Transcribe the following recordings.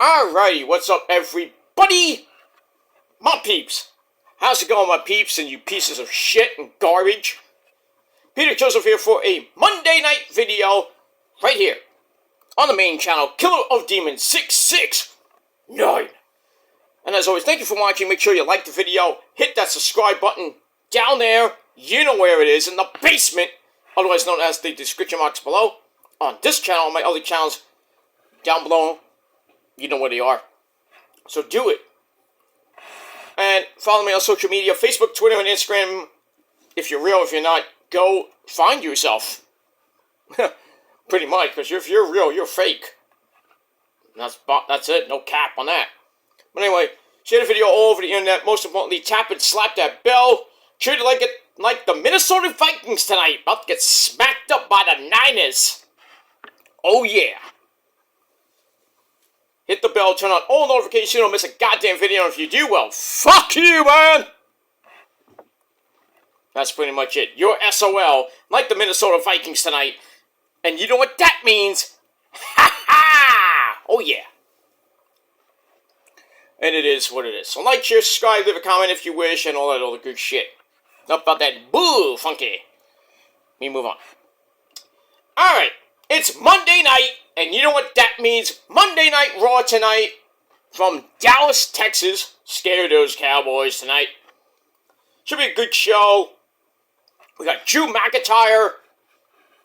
Alrighty, what's up everybody? My peeps. How's it going, my peeps and you pieces of shit and garbage? Peter Joseph here for a Monday night video right here on the main channel, Killer of Demons 669. And as always, thank you for watching. Make sure you like the video, hit that subscribe button down there. You know where it is, in the basement, otherwise known as the description box below. On this channel and my other channels down below, you know where they are. So do it. And follow me on social media, Facebook, Twitter, and Instagram. If you're real, if you're not, go find yourself. Pretty much, because if you're real, you're fake. That's it, no cap on that. But anyway, share the video all over the internet. Most importantly, tap and slap that bell. Treat it like the Minnesota Vikings tonight. About to get smacked up by the Niners. Oh yeah. Hit the bell, turn on all notifications so you don't miss a goddamn video. And if you do, well, fuck you, man! That's pretty much it. You're SOL, like the Minnesota Vikings tonight. And you know what that means? Ha ha! Oh yeah. And it is what it is. So like, share, subscribe, leave a comment if you wish, and all that other good shit. Enough about that boo funky. Let me move on. Alright, it's Monday night, and you know what that means? Monday Night Raw tonight from Dallas, Texas. Scare those Cowboys tonight. Should be a good show. We got Drew McIntyre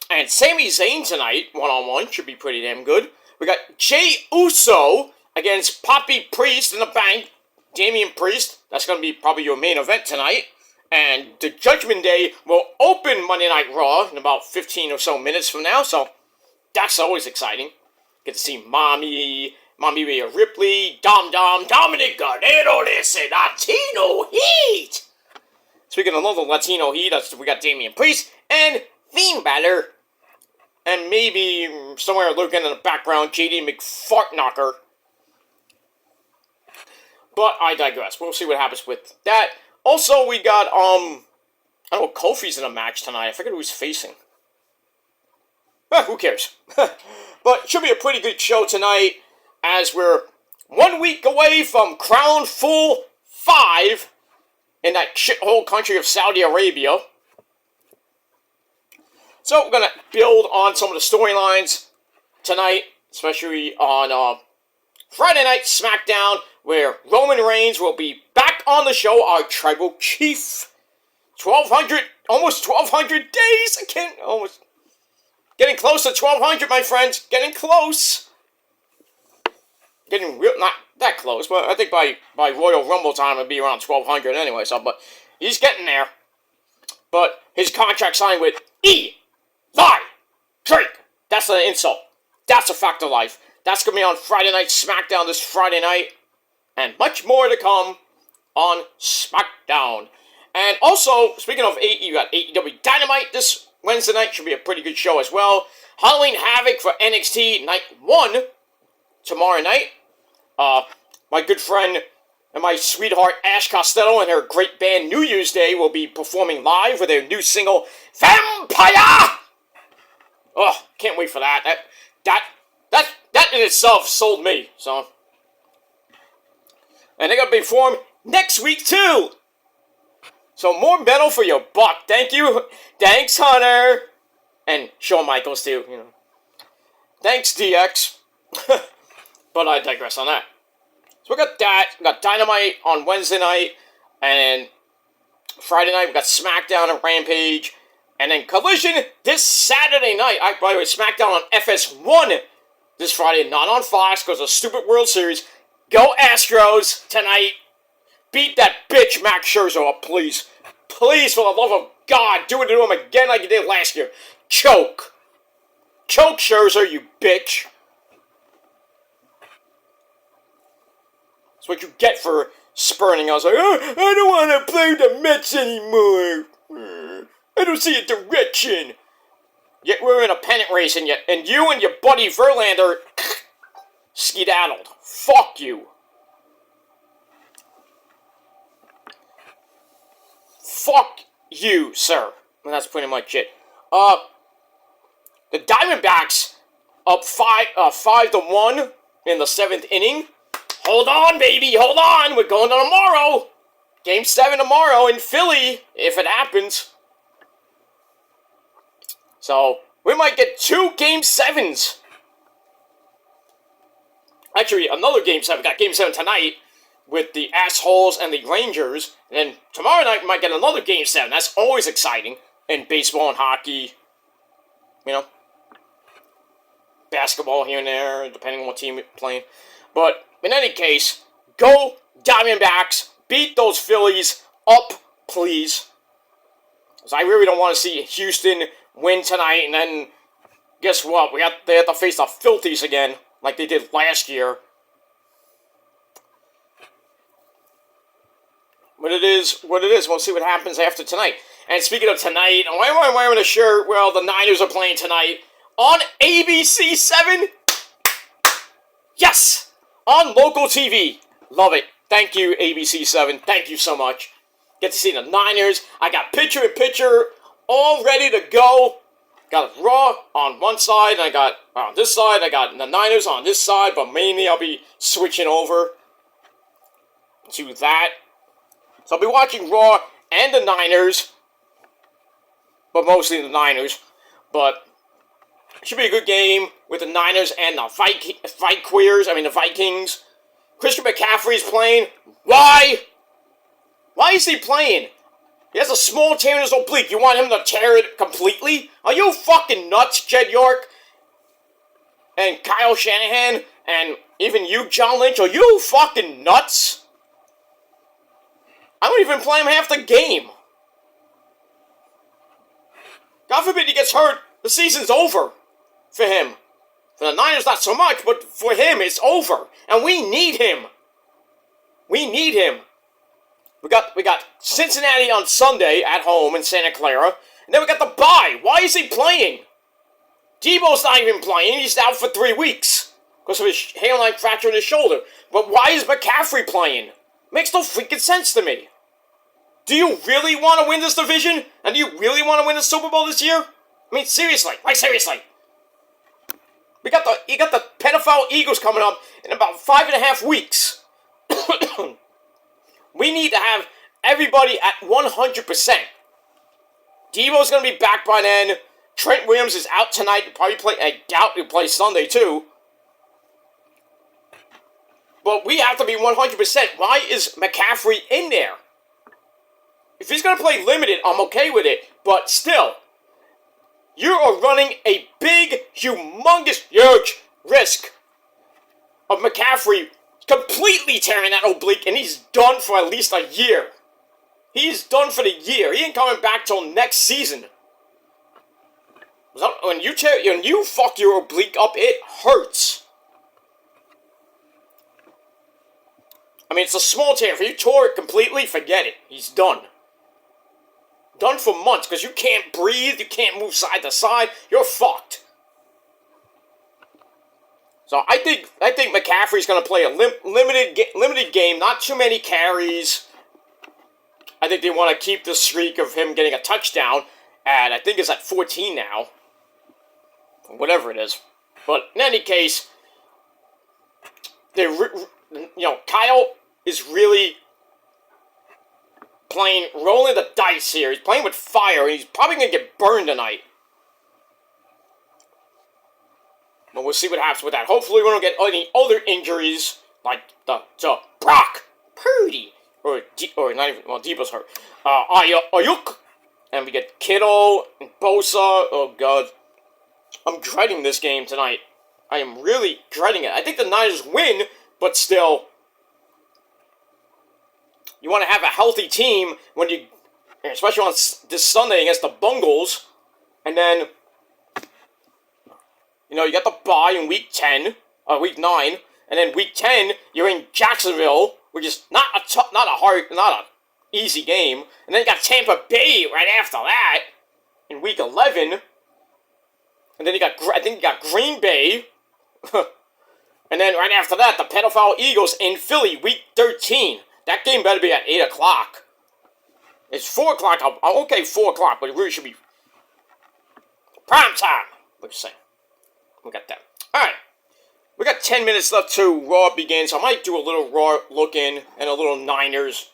and Sami Zayn tonight, one-on-one. Should be pretty damn good. We got Jey Uso against Poppy Priest in the Bank. Damian Priest. That's going to be probably your main event tonight. And the Judgment Day will open Monday Night Raw in about 15 or so minutes from now. So that's always exciting. Get to see Mommy Rhea Ripley, Dom, Dominic Garnero, this and Latino Heat. Speaking of another Latino Heat, we got Damian Priest and Finn Balor. And maybe somewhere lurking in the background, JD McFartknocker. But I digress. We'll see what happens with that. Also, we got, I don't know, Kofi's in a match tonight. I forget who he's facing. Who cares? But it should be a pretty good show tonight, as we're 1 week away from Crown Full 5 in that shithole country of Saudi Arabia. So we're going to build on some of the storylines tonight, especially on Friday Night SmackDown, where Roman Reigns will be back on the show, our tribal chief. 1,200, almost 1,200 days. I can't, almost. Getting close to 1,200, my friends. Getting close. Getting real, not that close, but I think by Royal Rumble time it'll be around 1,200 anyway. So, but he's getting there. But his contract signed with Eli Drake. That's an insult. That's a fact of life. That's going to be on Friday Night SmackDown this Friday night. And much more to come on SmackDown. And also, speaking of you got AEW Dynamite this Wednesday night. Should be a pretty good show as well. Halloween Havoc for NXT Night 1 tomorrow night. My good friend and my sweetheart Ash Costello and her great band New Year's Day will be performing live with their new single, Vampire! Oh, can't wait for that. That in itself sold me, so. And they're going to be performed next week, too. So more metal for your buck. Thank you. Thanks, Hunter. And Shawn Michaels, too, you know. Thanks, DX. But I digress on that. So we got that. We got Dynamite on Wednesday night. And Friday night, we got SmackDown and Rampage. And then Collision this Saturday night. By the way, SmackDown on FS1 this Friday. Not on Fox because of the stupid World Series. Go Astros tonight. Beat that bitch Max Scherzer up, please. Please, for the love of God, do it to him again like you did last year. Choke. Choke Scherzer, you bitch. That's what you get for spurning us. Like, oh, I don't want to play the Mets anymore. I don't see a direction. Yet we're in a pennant race, and you and your buddy Verlander skedaddled. Fuck you. Fuck you, sir. And that's pretty much it. The Diamondbacks up 5-1 in the 7th inning. Hold on, baby, hold on. We're going to tomorrow. Game 7 tomorrow in Philly, if it happens. So, we might get 2 Game 7s. Actually, another Game 7. We got Game 7 tonight with the Assholes and the Rangers. And then tomorrow night we might get another Game 7. That's always exciting in baseball and hockey. You know, basketball here and there, depending on what team you're playing. But in any case, go Diamondbacks. Beat those Phillies up, please. Because I really don't want to see Houston win tonight. And then, guess what? They have to face the Filthies again, like they did last year. But it is what it is. We'll see what happens after tonight. And speaking of tonight, why am I wearing a shirt? Well, the Niners are playing tonight on ABC 7. Yes! On local TV. Love it. Thank you, ABC 7. Thank you so much. Get to see the Niners. I got picture-in-picture all ready to go. Got Raw on one side, and I got on this side. I got the Niners on this side, but mainly I'll be switching over to that. So I'll be watching Raw and the Niners, but mostly the Niners. But it should be a good game with the Niners and the the Vikings. Christian McCaffrey's playing. Why? Why is he playing? He has a small tear in his oblique. You want him to tear it completely? Are you fucking nuts, Jed York? And Kyle Shanahan? And even you, John Lynch? Are you fucking nuts? I don't even play him half the game. God forbid he gets hurt. The season's over for him. For the Niners, not so much, but for him, it's over. And we need him. We need him. We got Cincinnati on Sunday at home in Santa Clara. And then we got the bye. Why is he playing? Debo's not even playing. He's out for 3 weeks because of his hairline fracture in his shoulder. But why is McCaffrey playing? Makes no freaking sense to me. Do you really want to win this division? And do you really want to win the Super Bowl this year? I mean, seriously. Like, seriously. You got the pedophile Eagles coming up in about 5.5 weeks. We need to have everybody at 100%. Debo's going to be back by then. Trent Williams is out tonight. I doubt he'll play Sunday too. But we have to be 100%. Why is McCaffrey in there? If he's going to play limited, I'm okay with it. But still, you are running a big, humongous, huge risk of McCaffrey completely tearing that oblique, and he's done for at least a year. He's done for the year. He ain't coming back till next season. When you fuck your oblique up, it hurts. I mean, it's a small tear. If you tore it completely, forget it. He's done. Done for months, because you can't breathe, you can't move side to side, you're fucked. So I think McCaffrey's going to play a limited game, not too many carries. I think they want to keep the streak of him getting a touchdown, and I think it's at 14 now. Whatever it is. But in any case, Kyle is really rolling the dice here. He's playing with fire, and he's probably going to get burned tonight. But we'll see what happens with that. Hopefully we don't get any other injuries, like the Brock Purdy, or not even, well, Debo's hurt. Ayuk, and we get Kittle and Bosa. Oh, God. I'm dreading this game tonight. I am really dreading it. I think the Niners win, but still, you want to have a healthy team when you, especially on this Sunday against the Bungles, and then, you got the bye in week 9, and then week 10, you're in Jacksonville, which is not a easy game, and then you got Tampa Bay right after that in week 11, and then you got Green Bay, and then right after that, the pedophile Eagles in Philly, week 13. That game better be at 8 o'clock. It's 4 o'clock. I'm okay, 4 o'clock, but it really should be prime time. What you say? We got that. All right. We got 10 minutes left to Raw begins. I might do a little Raw look-in and a little Niners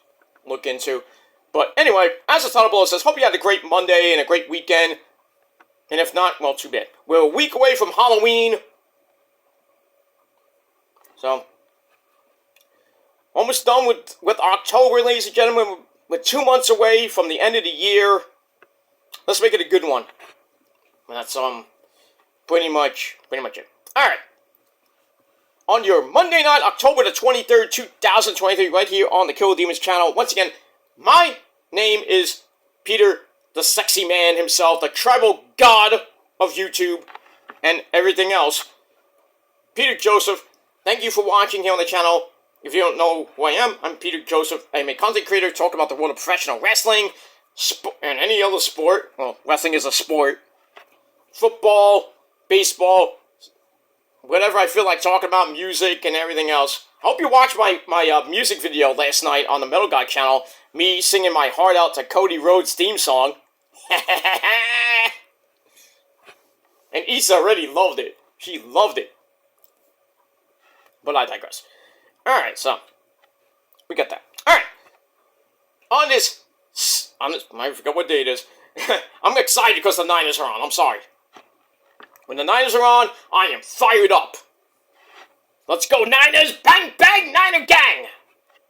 look-into. But anyway, as the title below says, hope you had a great Monday and a great weekend. And if not, well, too bad. We're a week away from Halloween. So, almost done with October, ladies and gentlemen. We're 2 months away from the end of the year. Let's make it a good one. And that's pretty much it. Alright. On your Monday night, October the 23rd, 2023, right here on the Kill Demons channel. Once again, my name is Peter, the sexy man himself, the tribal god of YouTube and everything else. Peter Joseph, thank you for watching here on the channel. If you don't know who I am, I'm Peter Joseph. I'm a content creator talking about the world of professional wrestling and any other sport. Well, wrestling is a sport. Football, baseball, whatever I feel like talking about, music and everything else. I hope you watched my music video last night on the Metal Guy channel. Me singing my heart out to Cody Rhodes' theme song. And Issa already loved it. She loved it. But I digress. Alright, so we got that. Alright. On this, I forgot what day it is. I'm excited because the Niners are on. I'm sorry. When the Niners are on, I am fired up. Let's go Niners! Bang, bang, Niner gang!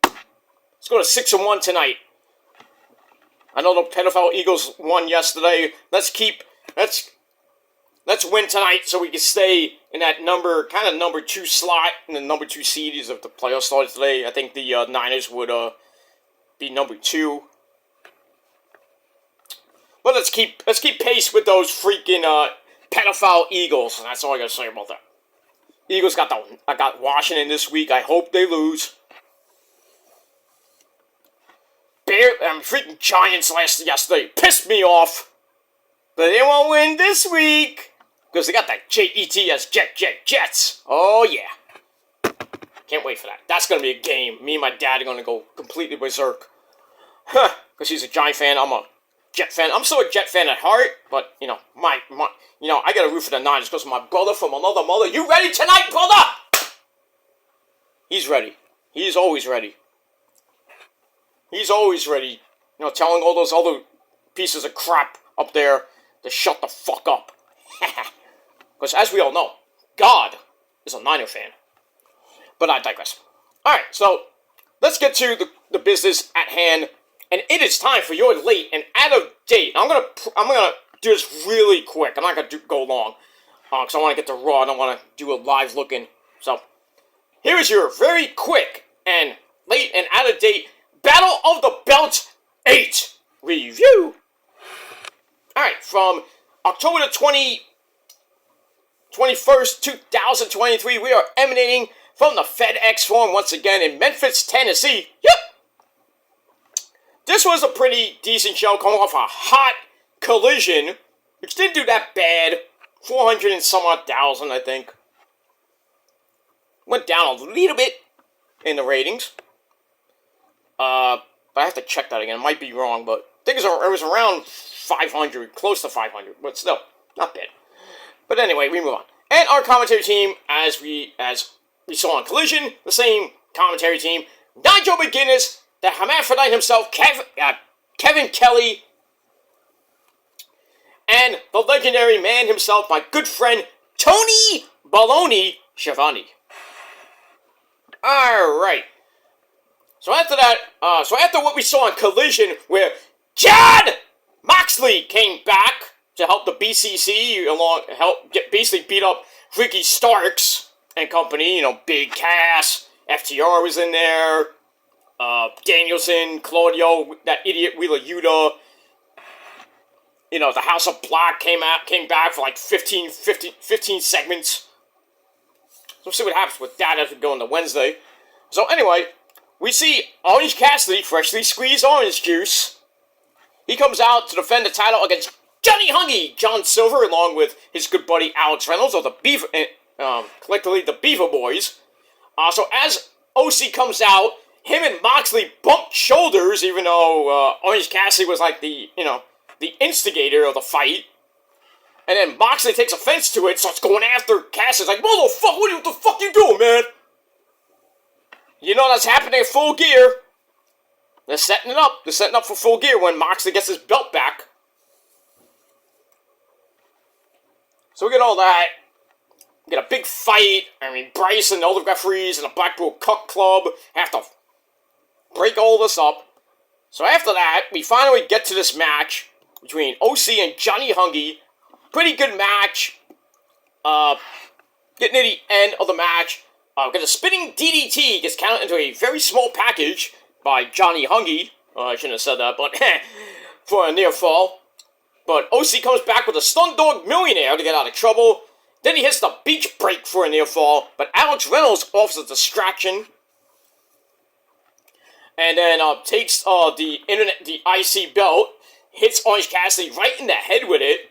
Let's go to 6-1 tonight. I know the pedophile Eagles won yesterday. Let's win tonight so we can stay in that number 2 slot in the number 2 seed if the playoffs started today. I think the Niners would be number 2. But let's keep pace with those freaking pedophile Eagles. And that's all I gotta say about that. Eagles got Washington this week. I hope they lose. Freaking Giants yesterday pissed me off. But they won't win this week. Because they got that Jets, Jets. Oh, yeah. Can't wait for that. That's going to be a game. Me and my dad are going to go completely berserk. Because he's a Giant fan. I'm a Jet fan. I'm still a Jet fan at heart. But, I got to root for the Niners because my brother from another mother. You ready tonight, brother? He's ready. He's always ready. He's always ready. Telling all those other pieces of crap up there to shut the fuck up. Because as we all know, God is a Niner fan. But I digress. Alright, so let's get to the business at hand. And it is time for your late and out of date. I'm gonna do this really quick. I'm not gonna go long. Because I want to get to Raw. I don't want to do a live look-in. So, here is your very quick and late and out of date Battle of the Belt 8 review. Alright, from October the 21st, 2023, we are emanating from the FedEx Forum once again in Memphis, Tennessee. Yep! This was a pretty decent show coming off a hot Collision, which didn't do that bad. 400 and some odd thousand, I think. Went down a little bit in the ratings. But I have to check that again. It might be wrong, but I think it was around 500, close to 500, but still, not bad. But anyway, we move on. And our commentary team, as we saw on Collision, the same commentary team, Nigel McGuinness, the hermaphrodite himself, Kevin Kelly, and the legendary man himself, my good friend, Tony Baloney Schiavone. Alright. So after that, after what we saw on Collision, where John Moxley came back to help the BCC basically beat up Ricky Starks and company, Big Cass, FTR was in there, Danielson, Claudio, that idiot Wheeler Yuta, the House of Black came back for like 15 segments. So we'll see what happens with that as we go into Wednesday. So anyway, we see Orange Cassidy, freshly squeezed orange juice. He comes out to defend the title against Johnny Hungy, John Silver, along with his good buddy Alex Reynolds, or the Beaver, collectively the Beaver Boys. So as OC comes out, him and Moxley bumped shoulders, even though Orange Cassidy was like the instigator of the fight. And then Moxley takes offense to it, starts going after Cassius, like, motherfucker, what the fuck you doing, man? You know that's happening at Full Gear. They're setting it up. They're setting up for Full Gear when Moxley gets his belt back. So we get all that. We get a big fight. I mean, Bryce and all the referees and the Blackpool Cuck Club have to break all this up. So after that, we finally get to this match between OC and Johnny Hungy. Pretty good match. Getting to the end of the match. Because a spinning DDT gets counted into a very small package by Johnny Hungy. I shouldn't have said that, but for a near fall. But OC comes back with a Stun Dog Millionaire to get out of trouble. Then he hits the beach break for a near fall, but Alex Reynolds offers a distraction. And then takes the IC belt, hits Orange Cassidy right in the head with it.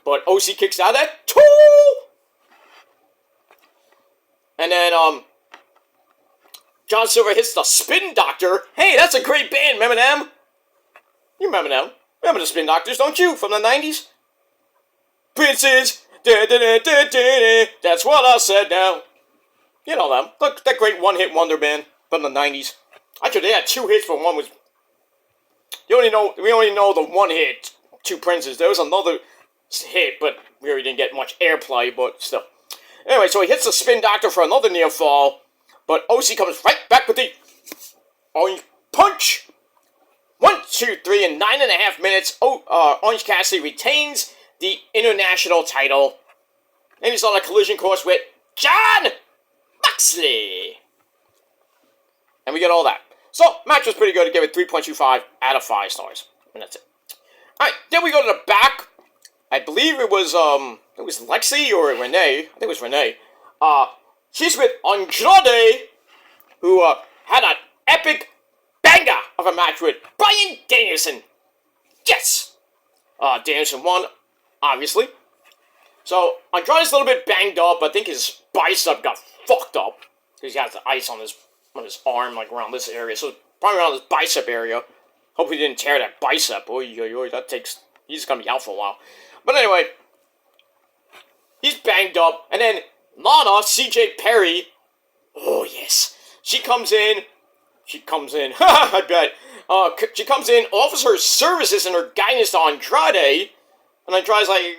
But OC kicks out of that too. And then John Silver hits the Spin Doctor. Hey, that's a great band, remember them? You remember them? Remember the Spin Doctors, don't you? From the 90s? Princes. That's what I said now. You know them. That great one-hit wonder band from the 90s. Actually, they had 2 hits, but one was... We only know the one hit, 2 Princes. There was another hit, but we really didn't get much airplay, but still. Anyway, so he hits the Spin Doctor for another near fall, but OC comes right back with the Orange Punch. 1, 2, 3, in 9.5 minutes, Orange Cassidy retains the international title. And he's on a collision course with Jon Moxley. And we get all that. So, match was pretty good. I gave it 3.25 out of 5 stars. And that's it. Alright, then we go to the back. I believe it was Lexi or Renee. I think it was Renee. She's with Andrade, who had an epic banger of a match with Bryan Danielson. Yes! Danielson won, obviously. So, Andrade's a little bit banged up. I think his bicep got fucked up. Because he has the ice on his arm, like around this area. So, probably around his bicep area. Hope he didn't tear that bicep. Oy, that takes... He's gonna be out for a while. But anyway, he's banged up. And then Lana, CJ Perry, oh yes, she comes in, I bet, she comes in, offers her services and her guidance to Andrade, and Andrade's like,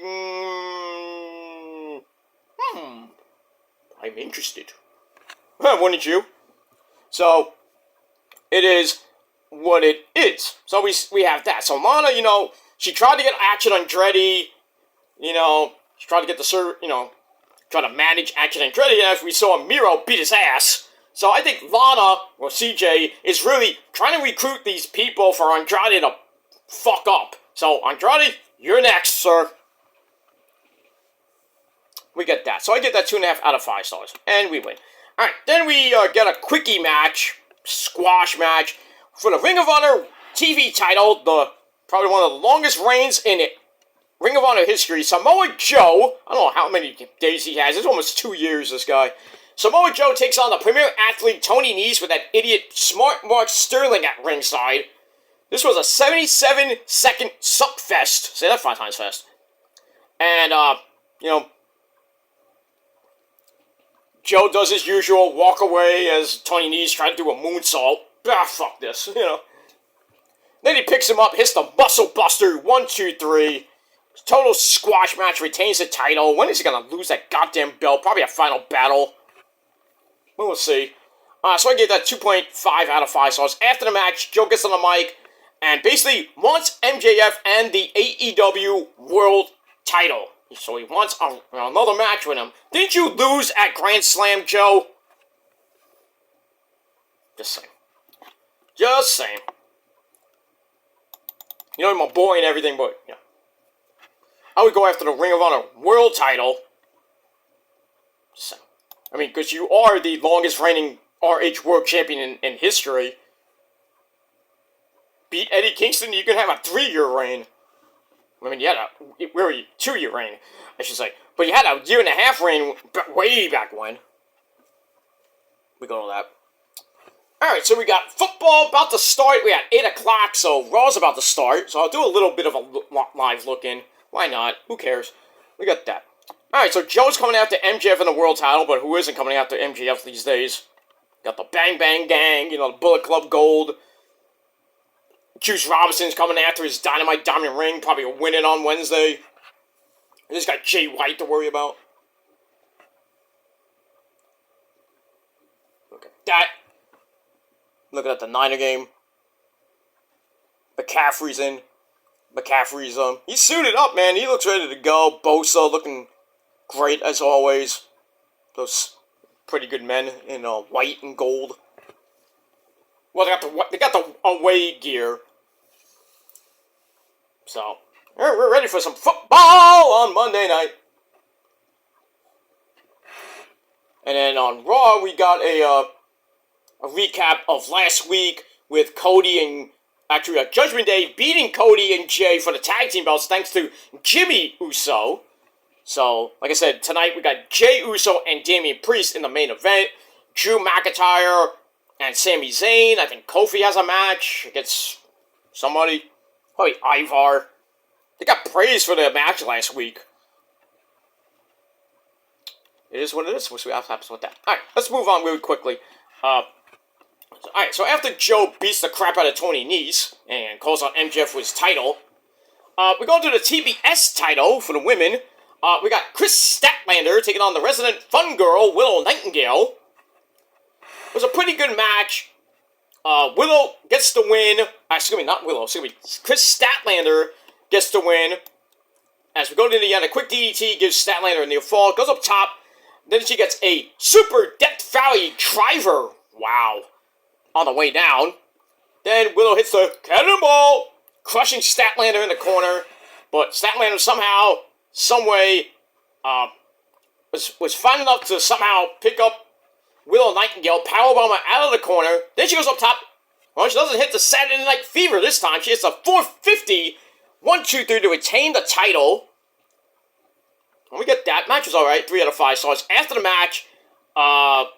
I'm interested. Wouldn't you? So, it is what it is. So we have that. So Lana, she tried to get Action Andretti, she tried to get try to manage Action Andretti, and as we saw Miro beat his ass. So I think Lana, or CJ, is really trying to recruit these people for Andrade to fuck up. So Andrade, you're next, sir. We get that. So I get that 2.5 out of 5 stars. And we win. Alright, then we get a quickie match, squash match, for the Ring of Honor TV title, probably one of the longest reigns in Ring of Honor history. Samoa Joe, I don't know how many days he has, it's almost 2 years, this guy. Samoa Joe takes on the premier athlete Tony Nese with that idiot Smart Mark Sterling at ringside. This was a 77-second suckfest. Say that 5 times fast. And, Joe does his usual walk away as Tony Nese tried to do a moonsault. Fuck this, Then he picks him up, hits the Muscle Buster, 1, 2, 3. Total squash match, retains the title. When is he gonna lose that goddamn belt? Probably a final battle. We'll see. So I gave that 2.5 out of 5 stars. After the match, Joe gets on the mic and basically wants MJF and the AEW World title. So he wants another match with him. Didn't you lose at Grand Slam, Joe? Just saying. Just saying. You're my boy and everything, but, I would go after the Ring of Honor World title. Just saying. I mean, because you are the longest reigning RH World Champion in history. Beat Eddie Kingston, you can have a 3-year reign. I mean, you had a 2-year reign, I should say. But you had a 1.5-year reign way back when. We got all that. Alright, so we got football about to start. We got 8 o'clock, so Raw's about to start. So I'll do a little bit of a live look-in. Why not? Who cares? we got that. Alright, so Joe's coming after MJF in the world title, but who isn't coming after MJF these days? Got the Bang Bang Gang, the Bullet Club Gold. Juice Robinson's coming after his Dynamite Diamond Ring, probably winning on Wednesday. And he's got Jay White to worry about. Look at that. Looking at the Niner game. McCaffrey's in. He's suited up, man. He looks ready to go. Bosa looking great as always. Those pretty good men in white and gold. Well, they got the away gear. So, we're ready for some football on Monday night. And then on Raw, we got a recap of last week with Cody and, actually, Judgment Day beating Cody and Jay for the tag team belts thanks to Jimmy Uso. So, like I said, tonight we got Jay Uso and Damian Priest in the main event. Drew McIntyre and Sami Zayn. I think Kofi has a match against somebody. Probably Ivar. They got praised for their match last week. It is what it is. We'll see what happens with that. Alright, let's move on really quickly. Alright, so after Joe beats the crap out of Tony Nese and calls out MJF for his title, we go to the TBS title for the women. We got Chris Statlander taking on the resident fun girl, Willow Nightingale. It was a pretty good match. Willow gets the win. Not Willow. Chris Statlander gets the win. As we go to the end, a quick DDT gives Statlander a near fall. Goes up top. Then she gets a Super Death Valley Driver. Wow. On the way down. Then Willow hits the Cannonball, crushing Statlander in the corner. But Statlander somehow, someway, was fine enough to somehow pick up Willow Nightingale, powerbomb her out of the corner. Then she goes up top. Well, she doesn't hit the Saturday Night Fever this time. She hits a 450, 1-2-3 to retain the title. And we get that. Match was alright, 3 out of 5 stars. After the match, Code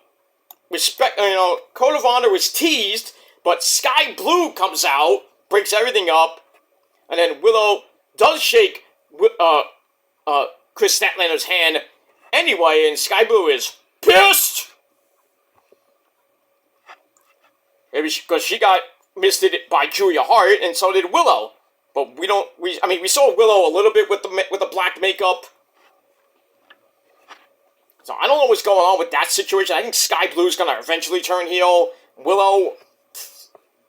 of Honor was teased, but Sky Blue comes out, breaks everything up, and then Willow does shake Chris Statlander's hand anyway, and Sky Blue is pissed! Maybe because she got misted by Julia Hart, and so did Willow. But we saw Willow a little bit with the black makeup. So I don't know what's going on with that situation. I think Sky Blue's gonna eventually turn heel. Willow,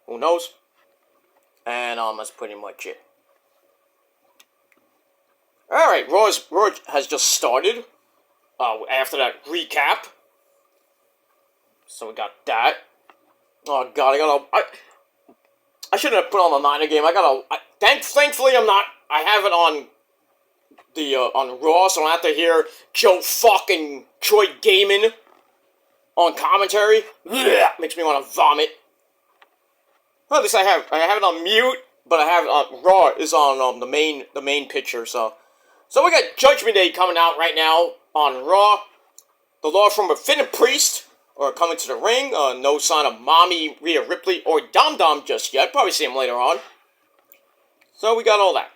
who knows? And that's pretty much it. Alright, Raw has just started. After that recap. So we got that. Oh god, I shouldn't have put on the Niner game. Thankfully I'm not. I have it on Raw, so I don't have to hear Joe fucking Troy Gaiman on commentary. Blech, makes me want to vomit. Well, at least I have it on mute, but I have it on Raw is on the main picture. So we got Judgment Day coming out right now on Raw. The Law from Finn and Priest are coming to the ring. No sign of Mommy, Rhea Ripley, or Dom Dom just yet. Probably see him later on. So we got all that.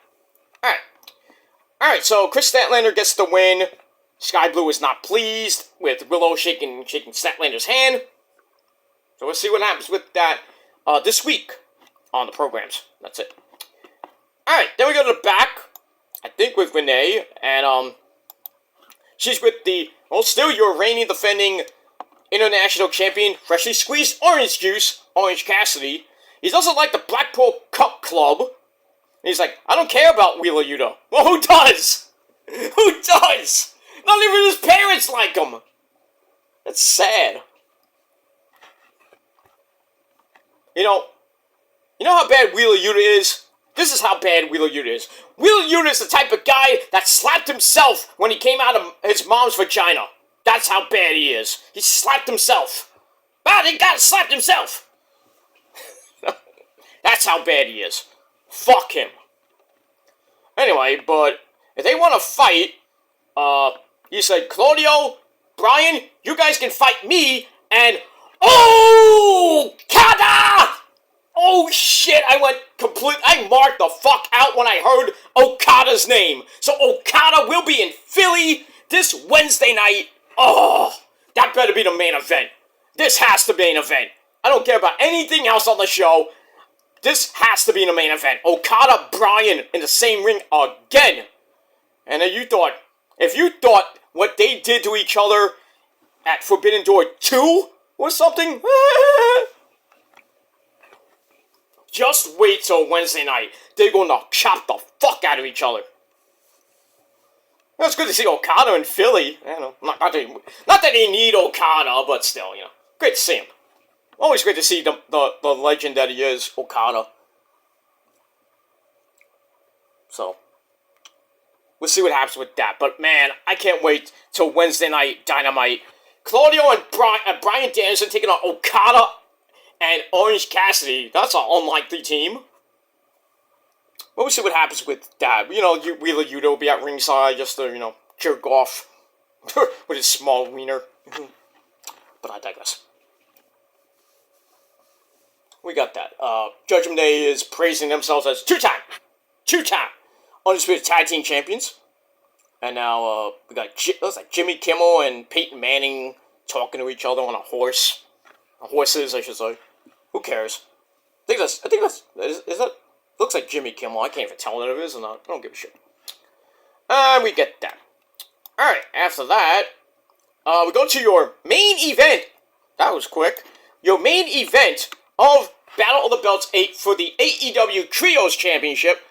Alright, so Chris Statlander gets the win. Sky Blue is not pleased with Willow shaking Statlander's hand. So we'll see what happens with that this week on the programs. That's it. Alright, then we go to the back. I think with Renee. And she's with still your reigning defending international champion, freshly squeezed orange juice, Orange Cassidy. He's also like the Blackpool Cup Club. And he's like, I don't care about Wheeler Yuta. Well, who does? Who does? Not even his parents like him. That's sad. You know how bad Wheeler Yuta is? This is how bad Wheeler Yuta is. Wheeler Yuta is the type of guy that slapped himself when he came out of his mom's vagina. That's how bad he is. He slapped himself. He got slapped himself. That's how bad he is. Fuck him. Anyway, but if they want to fight, he said, Claudio, Brian, you guys can fight me, and Okada! Oh shit, I marked the fuck out when I heard Okada's name. So Okada will be in Philly this Wednesday night. Oh, that better be the main event. This has to be an event. I don't care about anything else on the show. This has to be in the main event. Okada, Bryan in the same ring again. And then if you thought what they did to each other at Forbidden Door 2 was something, just wait till Wednesday night. They're gonna chop the fuck out of each other. Well, it's good to see Okada in Philly. I don't know, not that they need Okada, but still, great to see him. Always great to see the legend that he is, Okada. So, we'll see what happens with that. But man, I can't wait till Wednesday night Dynamite. Claudio and Bryan Danielson taking on Okada and Orange Cassidy. That's an unlikely team. We'll see what happens with that. Wheeler Yuta will be at ringside just to, jerk off with his small wiener. But I digress. We got that. Judgment Day is praising themselves as two-time Undisputed Tag Team Champions. And now we got Jimmy Kimmel and Peyton Manning talking to each other on a horse. Horses, I should say. Who cares? I think that's is that looks like Jimmy Kimmel. I can't even tell whether it is or not. I don't give a shit. And we get that. Alright, after that, we go to your main event. That was quick. Your main event of Battle of the Belts 8 for the AEW Trios Championship.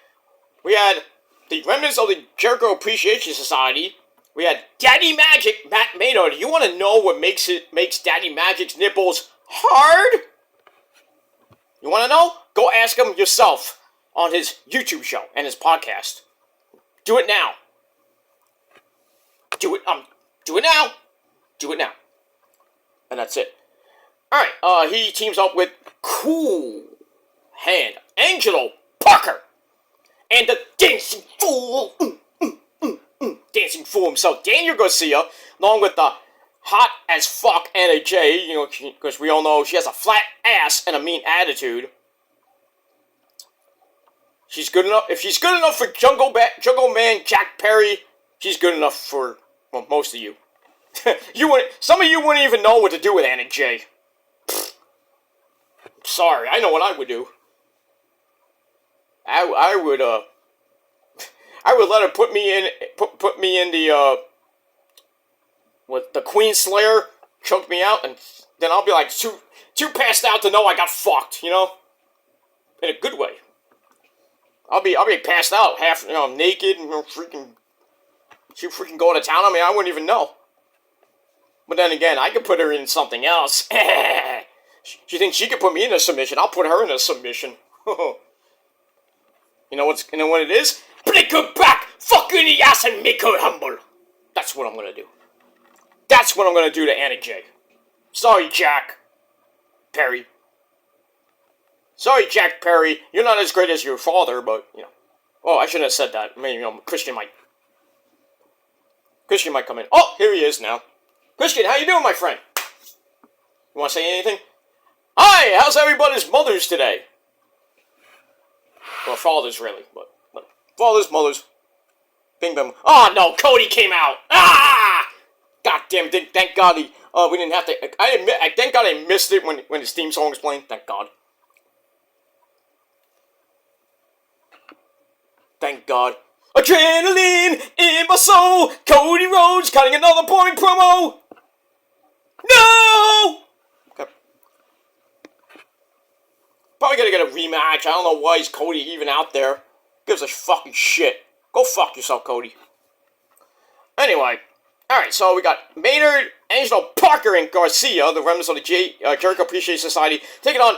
We had the remnants of the Jericho Appreciation Society. We had Daddy Magic, Matt Maynard. You want to know what makes Daddy Magic's nipples hard? You want to know? Go ask him yourself on his YouTube show and his podcast. Do it now. Do it now. Do it now. And that's it. Alright, he teams up with Cool Hand Angelo Parker and the Dancing Fool. Dancing Fool himself, Daniel Garcia, along with the hot as fuck Anna Jay, because we all know she has a flat ass and a mean attitude. She's good enough. If she's good enough for Jungle Man Jack Perry, she's good enough for most of you. Some of you wouldn't even know what to do with Anna Jay. Sorry, I know what I would do. I would let her put me in the Queen Slayer, choke me out, and then I'll be like too passed out to know I got fucked, in a good way. I'll be passed out, half naked, and she freaking going to town on me. I wouldn't even know. But then again, I could put her in something else. She thinks she could put me in a submission. I'll put her in a submission. You know what it is? Break her back, fuck her in the ass, and make her humble. That's what I'm gonna do. That's what I'm gonna do to Anna Jay. Sorry, Jack Perry. Sorry, Jack Perry. You're not as great as your father, but Oh, I shouldn't have said that. Maybe Christian might come in. Oh, here he is now. Christian, how you doing, my friend? You want to say anything? Hi, how's everybody's mothers today? Well, fathers, really, but fathers, mothers. Bing, bang. Oh, no, Cody came out. Ah! Goddamn, thank God we didn't have to, thank God I missed it when his theme song was playing. Thank God. Thank God. Adrenaline in my soul. Cody Rhodes cutting another boring promo. No! Okay. Probably gonna get a rematch. I don't know why is Cody even out there. Gives a fucking shit. Go fuck yourself, Cody. Anyway. Alright, so we got Maynard, Angelo Parker, and Garcia, the remnants of the Jericho Appreciation Society, taking on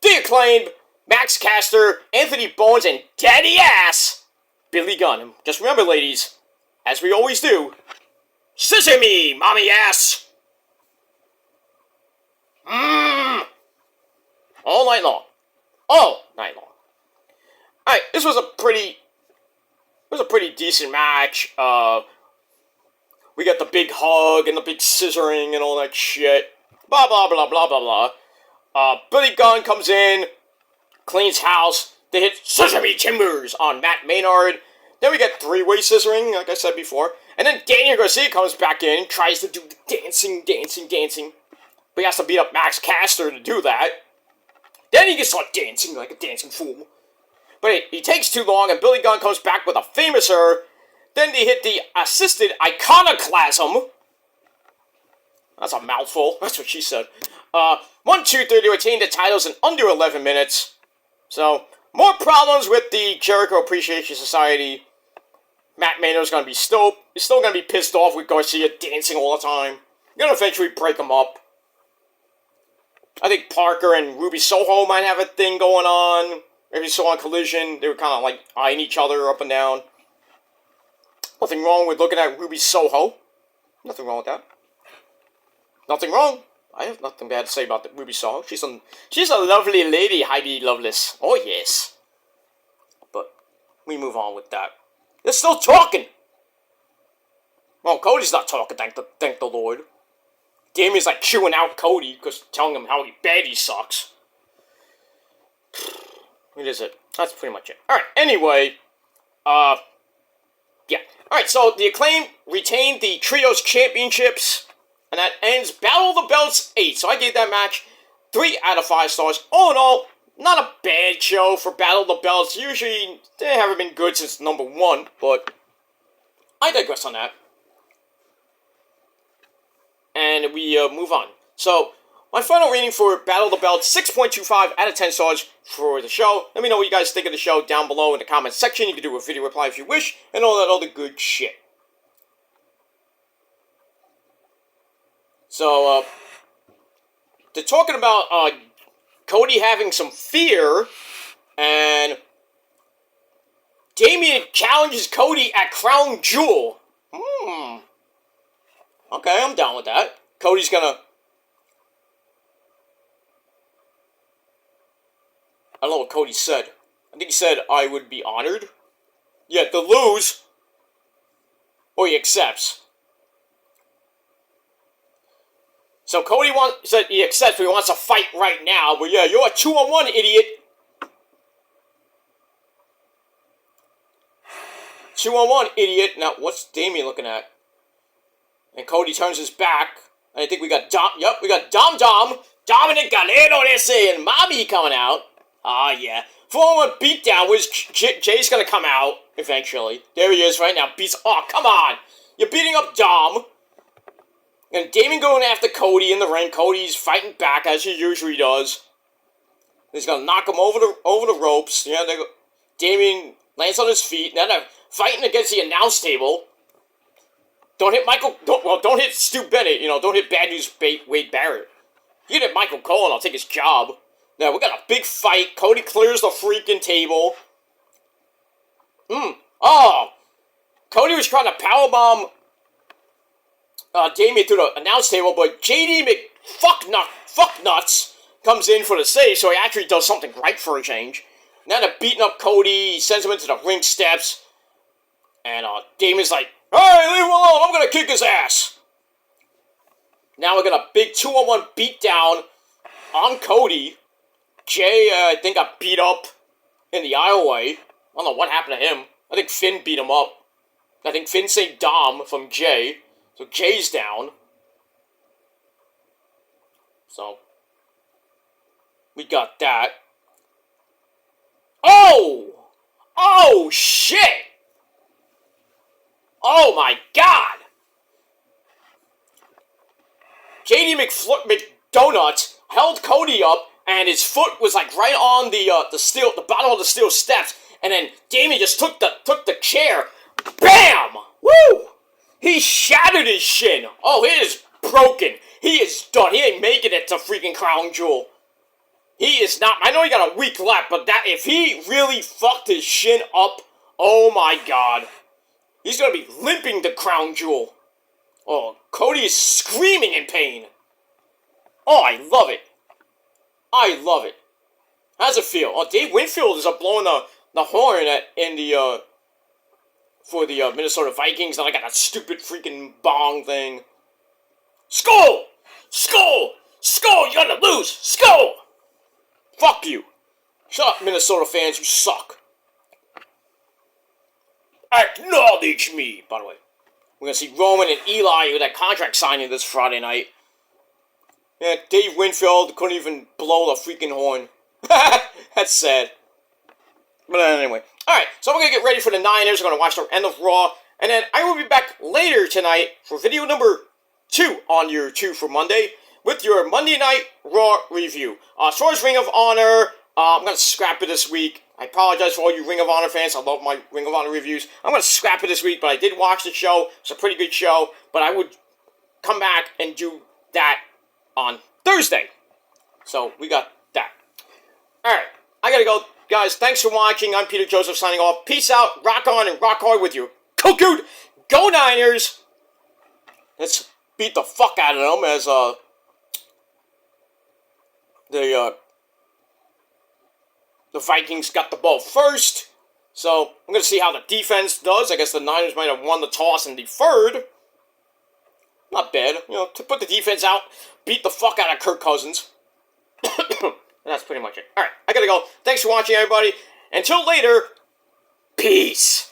The Acclaimed, Max Caster, Anthony Bowens, and Daddy Ass, Billy Gunn. Just remember, ladies, as we always do, scissor me, mommy ass. All night long. All night long. Alright, this was a pretty decent match. We got the big hug and the big scissoring and all that shit. Blah, blah, blah, blah, blah, blah. Billy Gunn comes in, Acclaim's house. They hit Sesame Timbers on Matt Maynard. Then we get three-way scissoring, like I said before. And then Daniel Garcia comes back in, tries to do the dancing. But he has to beat up Max Caster to do that. Then he can start dancing like a dancing fool. But he takes too long, and Billy Gunn comes back with a famouser. Then they hit the assisted iconoclasm. That's a mouthful. That's what she said. 1, 2, 3 to retain the titles in under 11 minutes. So, more problems with the Jericho Appreciation Society. Matt Maynard's gonna be still gonna be pissed off with Garcia dancing all the time. Gonna eventually break him up. I think Parker and Ruby Soho might have a thing going on. If you saw on Collision, they were kind of like eyeing each other up and down. Nothing wrong with looking at Ruby Soho. Nothing wrong with that. Nothing wrong. I have nothing bad to say about the Ruby Soho. She's a lovely lady, Heidi Lovelace. Oh yes. But we move on with that. They're still talking. Well, Cody's not talking. Thank the Lord. Damien's like chewing out Cody because telling him how bad he sucks. What is it? That's pretty much it. All right. Anyway, yeah. All right. So the Acclaim retained the Trios Championships. And that ends Battle of the Belts 8. So I gave that match 3 out of 5 stars. All in all, not a bad show for Battle of the Belts. Usually, they haven't been good since number 1. But I digress on that. And we move on. So, my final rating for Battle of the Belts, 6.25 out of 10 stars for the show. Let me know what you guys think of the show down below in the comments section. You can do a video reply if you wish. And all that other good shit. So, they're talking about Cody having some fear, and Damien challenges Cody at Crown Jewel. Okay, I'm down with that. Cody's gonna... I don't know what Cody said. I think he said, I would be honored. Yeah, to lose. Or he accepts. So Cody said he accepts, but he wants to fight right now. But yeah, you're a 2-on-1, idiot. 2-on-1, idiot. Now, what's Damien looking at? And Cody turns his back. And I think we got Dom. Yep, we got Dom. Dominic Galeno, they're saying. Mommy coming out. Ah, yeah. 4-on-1 beatdown, which Jay's gonna come out eventually. There he is right now. Oh, come on. You're beating up Dom. And Damien going after Cody in the ring. Cody's fighting back as he usually does. He's gonna knock him over the ropes. Yeah, Damien lands on his feet. Now they're fighting against the announce table. Don't hit Michael. Don't hit Stu Bennett. You know, don't hit Bad News Wade Barrett. You hit Michael Cole, and I'll take his job. Now we got a big fight. Cody clears the freaking table. Oh, Cody was trying to powerbomb Damien through the announce table, but JD McFucknuts comes in for the save, so he actually does something right for a change. Now they're beating up Cody, he sends him into the ring steps, and Damien's like, hey, leave him alone, I'm gonna kick his ass! Now we got a big 2-on-1 beatdown on Cody. Jay, I think, got beat up in the aisleway. I don't know what happened to him. I think Finn beat him up. I think Finn saved Dom from Jay. So Jay's down. So we got that. Oh! Oh, shit! Oh, my God! JD McDonuts held Cody up, and his foot was like right on the bottom of the steel steps, and then Damien just took the chair. Bam! Woo! He shattered his shin. Oh, it is broken. He is done. He ain't making it to freaking Crown Jewel. He is not. I know he got a weak left, but that if he really fucked his shin up, oh my God. He's going to be limping to Crown Jewel. Oh, Cody is screaming in pain. Oh, I love it. I love it. How's it feel? Oh, Dave Winfield is blowing the horn for the Minnesota Vikings, and I got that stupid freaking bong thing. Skull! Skull! Skull! You're gonna lose! Skull! Fuck you! Shut up, Minnesota fans, you suck. Acknowledge me, by the way. We're going to see Roman and Eli with that contract signing this Friday night. Yeah, Dave Winfield couldn't even blow the freaking horn. That's sad. But anyway. Alright, so we're going to get ready for the Niners. We're going to watch the end of Raw. And then I will be back later tonight for video number 2 on your 2 for Monday with your Monday Night Raw review. As far as Ring of Honor, I'm going to scrap it this week. I apologize for all you Ring of Honor fans. I love my Ring of Honor reviews. I'm going to scrap it this week, but I did watch the show. It's a pretty good show. But I would come back and do that on Thursday. So, we got that. Alright, I gotta go. Guys, thanks for watching. I'm Peter Joseph signing off. Peace out, rock on, and rock hard with you. Cuckoo! Go Niners! Let's beat the fuck out of them as, the Vikings got the ball first. So, I'm going to see how the defense does. I guess the Niners might have won the toss and deferred. Not bad. You know, to put the defense out, beat the fuck out of Kirk Cousins. And that's pretty much it. Alright, I gotta go. Thanks for watching, everybody. Until later, peace.